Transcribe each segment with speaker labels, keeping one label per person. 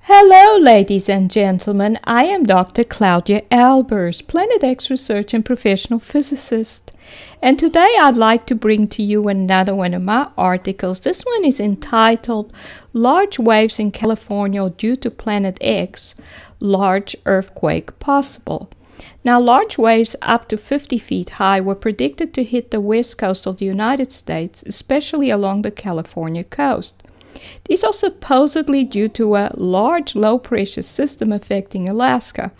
Speaker 1: Hello, ladies and gentlemen. I am Dr. Claudia Albers, Planet X research and professional physicist. And today I'd like to bring to you another one of my articles. This one is entitled Large Waves in California Due to Planet X, Large Earthquake Possible. Now, large waves up to 50 feet high were predicted to hit the west coast of the United States, especially along the California coast. These are supposedly due to a large low-pressure system affecting Alaska.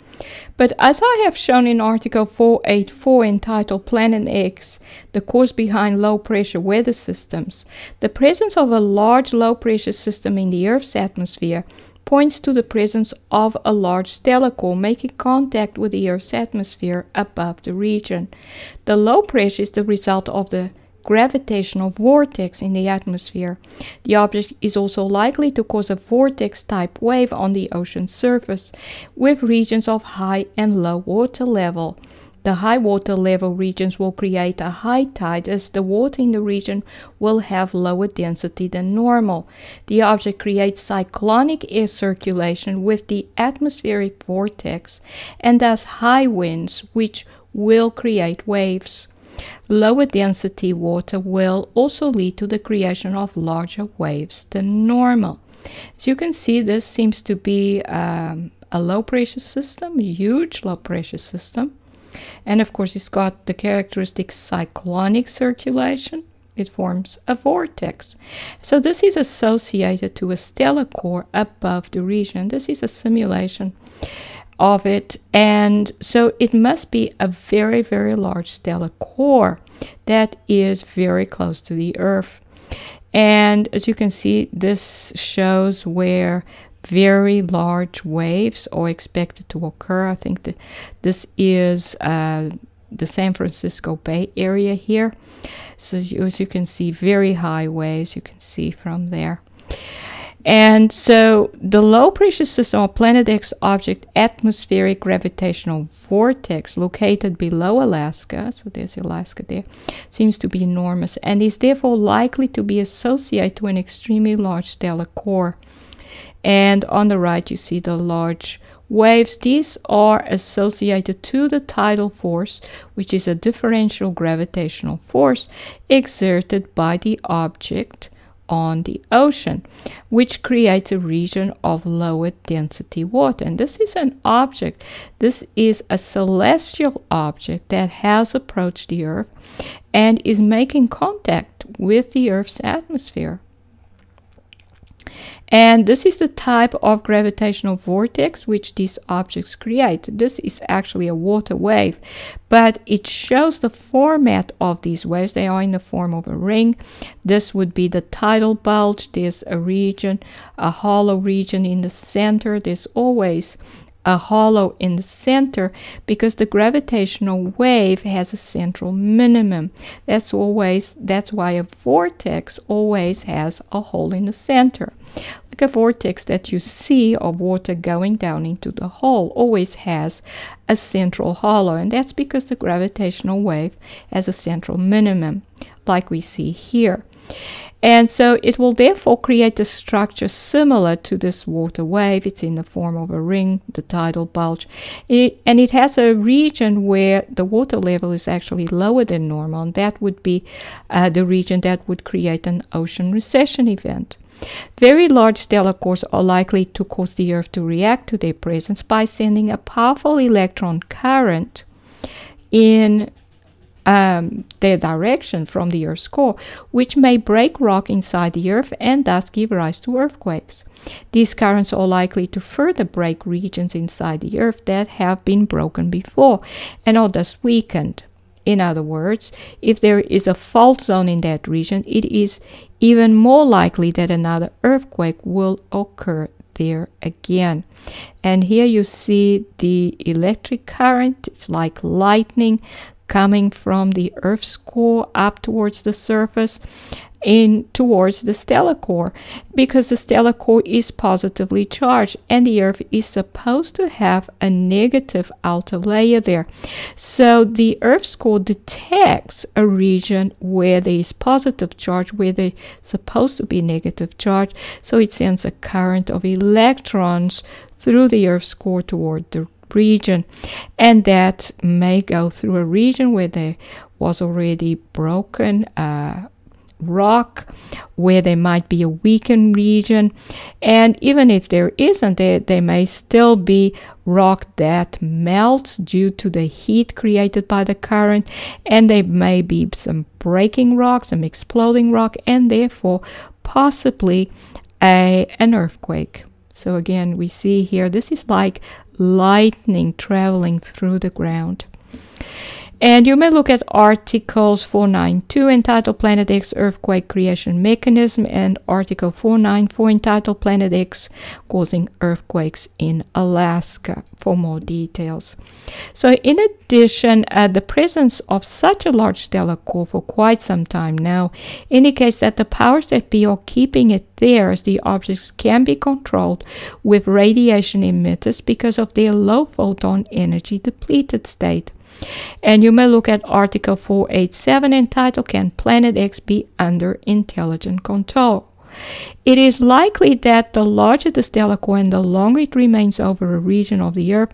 Speaker 1: But as I have shown in article 484 entitled Planet X, the cause behind low-pressure weather systems, the presence of a large low-pressure system in the Earth's atmosphere points to the presence of a large stellar core making contact with the Earth's atmosphere above the region. The low pressure is the result of the gravitational vortex in the atmosphere. The object is also likely to cause a vortex-type wave on the ocean surface, with regions of high and low water level. The high water level regions will create a high tide, as the water in the region will have lower density than normal. The object creates cyclonic air circulation with the atmospheric vortex and thus high winds, which will create waves. Lower density water will also lead to the creation of larger waves than normal. As you can see, this seems to be a low pressure system, a huge low pressure system. And of course, it's got the characteristic cyclonic circulation. It forms a vortex. So this is associated to a stellar core above the region. This is a simulation of it, and so it must be a very, very large stellar core that is very close to the Earth. And as you can see, this shows where very large waves are expected to occur. I think that this is the San Francisco Bay Area here. So as you can see, very high waves you can see from there. And so the low pressure system of Planet X object atmospheric gravitational vortex located below Alaska, so there's Alaska there, seems to be enormous and is therefore likely to be associated to an extremely large stellar core. And on the right you see the large waves. These are associated to the tidal force, which is a differential gravitational force exerted by the object on the ocean, which creates a region of lower density water. And this is an object, this is a celestial object that has approached the Earth and is making contact with the Earth's atmosphere. And this is the type of gravitational vortex which these objects create. This is actually a water wave, but it shows the format of these waves. They are in the form of a ring. This would be the tidal bulge. There's a region, a hollow region in the center. There's always a hollow in the center because the gravitational wave has a central minimum. That's why a vortex always has a hole in the center. Like a vortex that you see of water going down into the hole always has a central hollow, and that's because the gravitational wave has a central minimum, like we see here. And so it will therefore create a structure similar to this water wave. It's in the form of a ring, the tidal bulge. And it has a region where the water level is actually lower than normal. And that would be the region that would create an ocean recession event. Very large stellar cores are likely to cause the Earth to react to their presence by sending a powerful electron current in their direction from the Earth's core, which may break rock inside the Earth and thus give rise to earthquakes. These currents are likely to further break regions inside the Earth that have been broken before and are thus weakened. In other words, if there is a fault zone in that region, it is even more likely that another earthquake will occur there again. And here you see the electric current. It's like lightning coming from the Earth's core up towards the surface. in towards the stellar core, because the stellar core is positively charged and the Earth is supposed to have a negative outer layer there. So the Earth's core detects a region where there is positive charge, where there's supposed to be negative charge, so it sends a current of electrons through the Earth's core toward the region, and that may go through a region where there was already broken rock, where there might be a weakened region, and even if there isn't, there may still be rock that melts due to the heat created by the current, and there may be some breaking rock, some exploding rock, and therefore possibly an earthquake. So again, we see here, this is like lightning traveling through the ground. And you may look at articles 492 entitled Planet X Earthquake Creation Mechanism, and article 494 entitled Planet X Causing Earthquakes in Alaska for more details. So in addition, the presence of such a large stellar core for quite some time now indicates that the powers that be are keeping it there, as the objects can be controlled with radiation emitters because of their low photon energy depleted state. And you may look at article 487 entitled Can Planet X Be Under Intelligent Control? It is likely that the larger the stellar core and the longer it remains over a region of the Earth,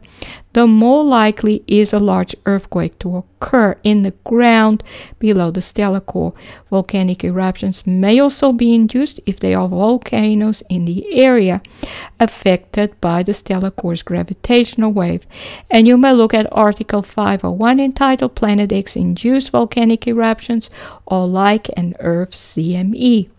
Speaker 1: the more likely is a large earthquake to occur in the ground below the stellar core. Volcanic eruptions may also be induced if there are volcanoes in the area affected by the stellar core's gravitational wave. And you may look at article 501 entitled Planet X Induced Volcanic Eruptions or Like an Earth CME.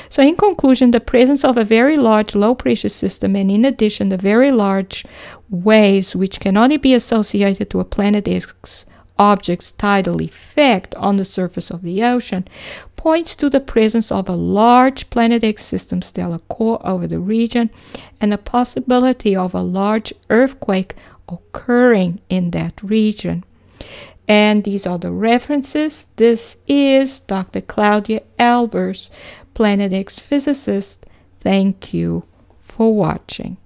Speaker 1: So in conclusion, the presence of a very large low pressure system, and in addition the very large waves which can only be associated to a Planet X object's tidal effect on the surface of the ocean, points to the presence of a large Planet X system stellar core over the region and the possibility of a large earthquake occurring in that region. And these are the references. This is Dr. Claudia Albers, Planet X physicist. Thank you for watching.